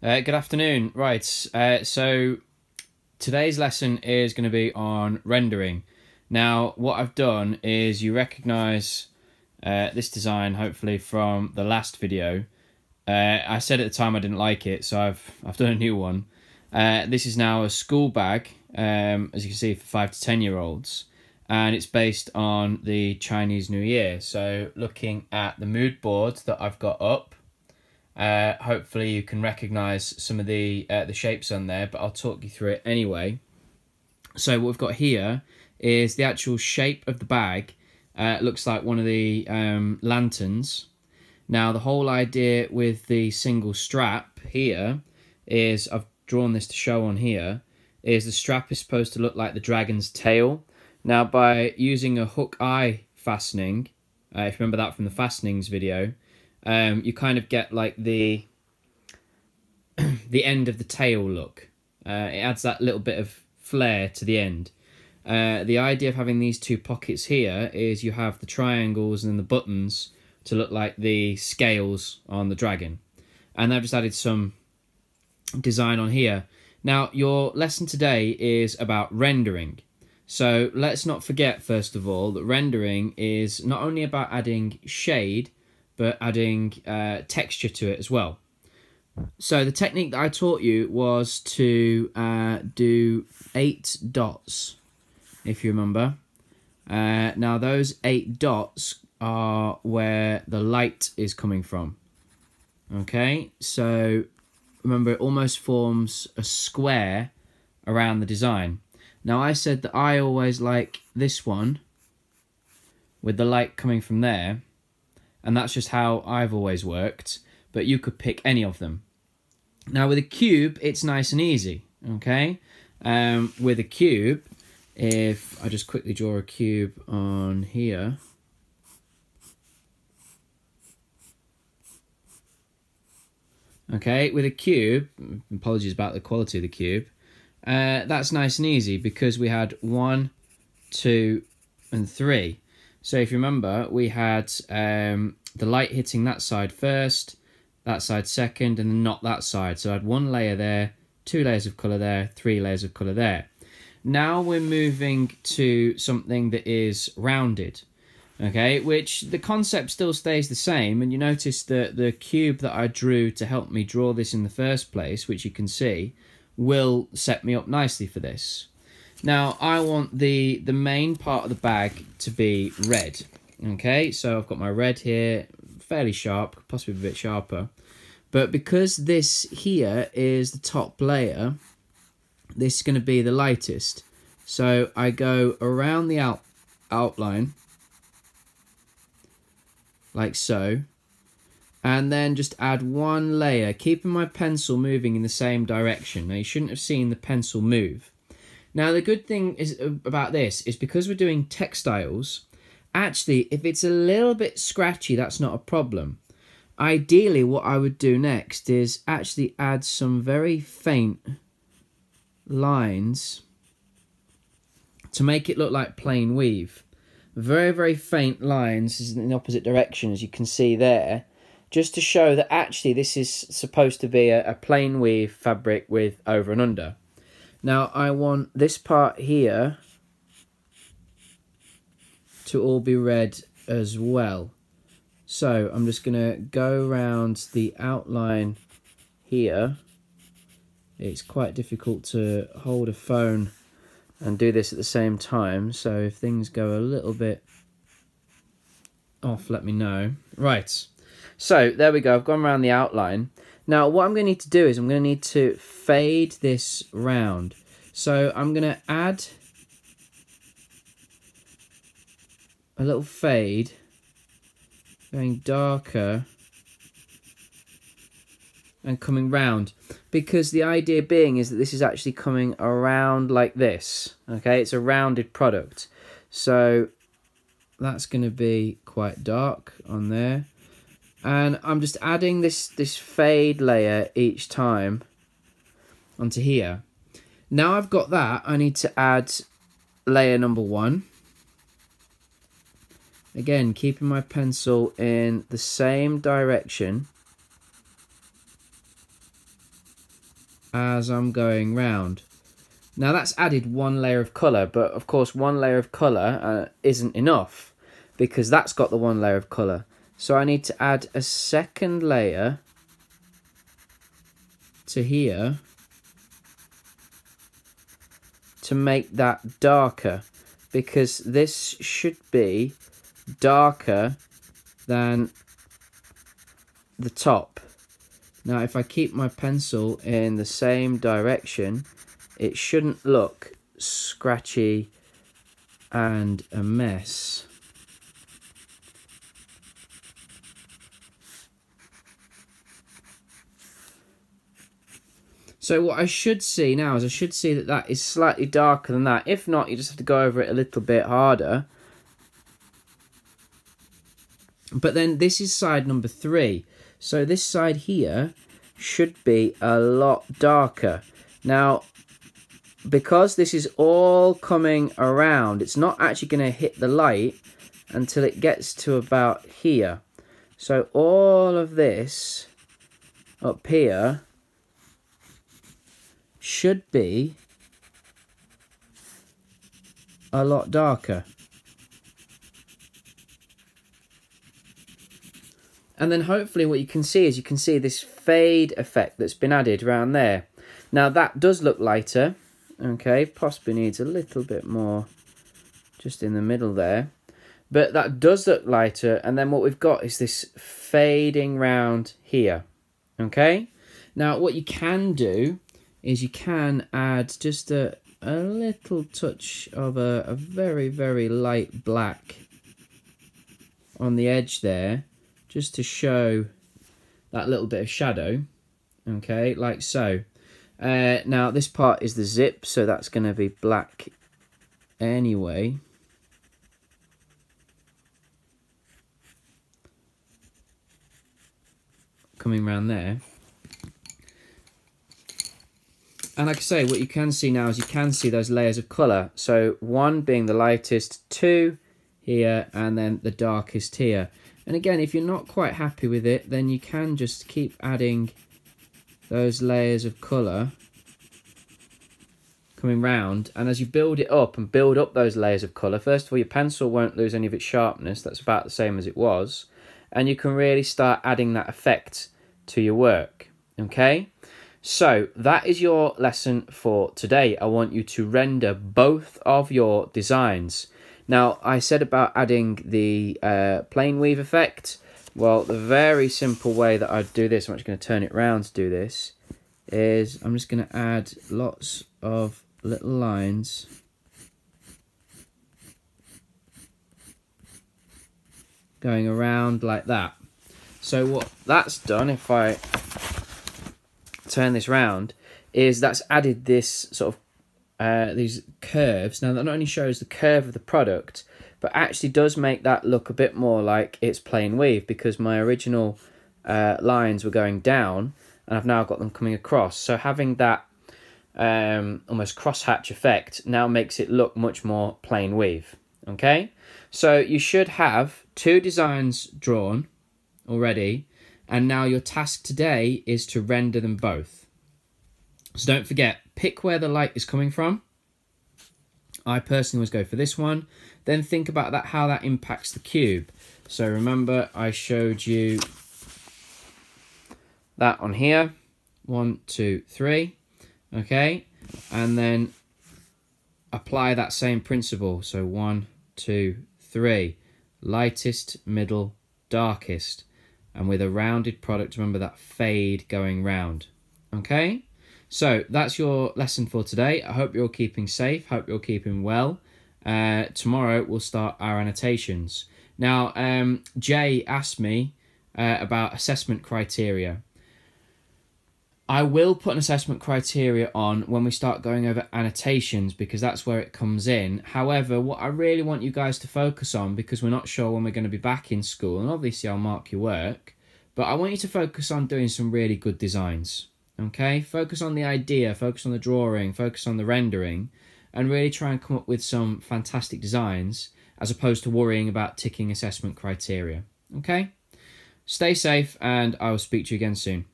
Good afternoon. Right, so today's lesson is going to be on rendering. Now, what I've done is you recognise this design hopefully from the last video. I said at the time I didn't like it, so I've done a new one. This is now a school bag, as you can see, for 5 to 10-year-olds, and it's based on the Chinese New Year. So, looking at the mood board that I've got up. Hopefully you can recognise some of the shapes on there, but I'll talk you through it anyway. So what we've got here is the actual shape of the bag. It looks like one of the lanterns. Now the whole idea with the single strap here is, I've drawn this to show on here, is the strap is supposed to look like the dragon's tail. Now by using a hook eye fastening, if you remember that from the fastenings video, you kind of get like the end of the tail look. It adds that little bit of flair to the end. The idea of having these two pockets here is you have the triangles and the buttons to look like the scales on the dragon. And I've just added some design on here. Now, your lesson today is about rendering. So let's not forget, first of all, that rendering is not only about adding shade, but adding texture to it as well. So the technique that I taught you was to do 8 dots, if you remember. Now those 8 dots are where the light is coming from. Okay, so remember, it almost forms a square around the design. Now I said that I always like this one with the light coming from there, and that's just how I've always worked, but you could pick any of them. Now with a cube, it's nice and easy, okay? With a cube, if I just quickly draw a cube on here, okay, with a cube, apologies about the quality of the cube, that's nice and easy because we had 1, 2, and 3. So if you remember, we had the light hitting that side first, that side second, and then not that side. So I had 1 layer there, 2 layers of colour there, 3 layers of colour there. Now we're moving to something that is rounded, okay, which the concept still stays the same. And you notice that the cube that I drew to help me draw this in the first place, which you can see, will set me up nicely for this. Now, I want the main part of the bag to be red, okay? So I've got my red here, fairly sharp, possibly a bit sharper. But because this here is the top layer, this is going to be the lightest. So I go around the outline, like so, and then just add 1 layer, keeping my pencil moving in the same direction. Now, you shouldn't have seen the pencil move. Now, the good thing is about this is because we're doing textiles, actually, if it's a little bit scratchy, that's not a problem. Ideally, what I would do next is actually add some very faint lines to make it look like plain weave. Very, very faint lines in the opposite direction, as you can see there, just to show that actually this is supposed to be a plain weave fabric with over and under. Now I want this part here to all be red as well. So I'm just going to go around the outline here. It's quite difficult to hold a phone and do this at the same time, so if things go a little bit off, let me know. Right, so there we go, I've gone around the outline. Now what I'm going to need to do is I'm going to need to fade this round. So I'm going to add a little fade, going darker and coming round, because the idea being is that this is actually coming around like this, okay? It's a rounded product. So that's going to be quite dark on there. And I'm just adding this fade layer each time onto here. Now I've got that, I need to add layer number 1. Again, keeping my pencil in the same direction. as I'm going round. Now that's added one layer of colour, but of course one layer of colour isn't enough because that's got the one layer of colour. So I need to add a second layer to here to make that darker, because this should be darker than the top. Now if I keep my pencil in the same direction, it shouldn't look scratchy and a mess. So what I should see now is I should see that that is slightly darker than that. If not, you just have to go over it a little bit harder. But then this is side number 3. So this side here should be a lot darker. Now, because this is all coming around, it's not actually going to hit the light until it gets to about here. So all of this up here should be a lot darker. And then hopefully what you can see is you can see this fade effect that's been added around there. Now that does look lighter, okay, possibly needs a little bit more just in the middle there. But that does look lighter, and then what we've got is this fading round here, okay? Now what you can do is you can add just a little touch of a very, very light black on the edge there, just to show that little bit of shadow, okay, like so. Now this part is the zip, so that's going to be black anyway. Coming around there. And like I say, what you can see now is you can see those layers of colour. So 1 being the lightest, 2 here, and then the darkest here. And again, if you're not quite happy with it, then you can just keep adding those layers of colour coming round. And as you build it up and build up those layers of colour, first of all, your pencil won't lose any of its sharpness. That's about the same as it was. And you can really start adding that effect to your work, okay? So that is your lesson for today. I want you to render both of your designs. Now, I said about adding the plane weave effect. Well, the very simple way that I'd do this, I'm just going to turn it around to do this, is I'm just going to add lots of little lines going around like that. So what that's done, if I turn this round, is that's added this sort of these curves. Now that not only shows the curve of the product, but actually does make that look a bit more like it's plane weave, because my original lines were going down and I've now got them coming across. So having that almost crosshatch effect now makes it look much more plane weave. Okay, so you should have 2 designs drawn already, and now your task today is to render them both. So don't forget, pick where the light is coming from. I personally always go for this one. Then think about that, how that impacts the cube. So remember, I showed you that on here. 1, 2, 3. Okay, and then apply that same principle. So 1, 2, 3. Lightest, middle, darkest. And with a rounded product, remember that fade going round. Okay, so that's your lesson for today. I hope you're keeping safe, hope you're keeping well. Tomorrow we'll start our annotations. Now, Jay asked me about assessment criteria. I will put an assessment criteria on when we start going over annotations, because that's where it comes in. However, what I really want you guys to focus on, because we're not sure when we're going to be back in school, and obviously I'll mark your work, but I want you to focus on doing some really good designs, okay? Focus on the idea, focus on the drawing, focus on the rendering, and really try and come up with some fantastic designs, as opposed to worrying about ticking assessment criteria, okay? Stay safe, and I will speak to you again soon.